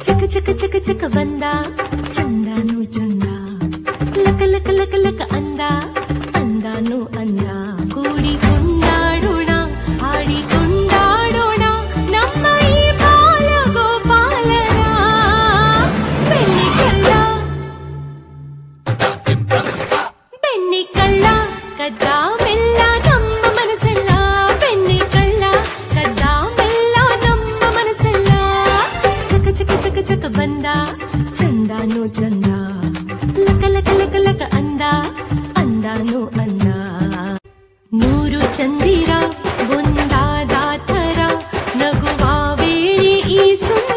ಚಕ ಚಕ ಚಕ ಚಕ ಬಂದ ಚಂದಾನು ಚಂದ ಲಕ ಲಕ ಲಕ ಲಕ ಅಂದ ಅಂದಾನು ಅಂದ ಕೂಡಿ ಕೊಂಡಾಡೋಣ ಹಾಡಿ ಕೊಂಡಾಡೋಣ ನಮ್ಮ ಈ ಬಾಲ ಗೋಪಾಲನ ಬೆಣ್ಣೆ ಕಳ್ಳ ಕದ್ದ ಮೆಲ್ಲ ನಮ್ಮ ಮನಸ್ಸೆಲ್ಲ ಬೆಣ್ಣೆ ಕಳ್ಳ ಕದ್ದ ಮೆಲ್ಲ ನಮ್ಮ ಮನಸ್ಸೆಲ್ಲ ಚಕ ಚಕ ಚಕ ಚಕ ಬಂದ ಚಂದಾನು ಚಂದ ಲಕ ಲಕ ಲಕ ಲಕ ಅಂದ ಅಂದಾನು ಅಂದ ನೂರು ಚಂದಿರ ಒಂದಾದ ಥರ ನಗುವ ವೇಳೆ ಈ ಸುಂದರ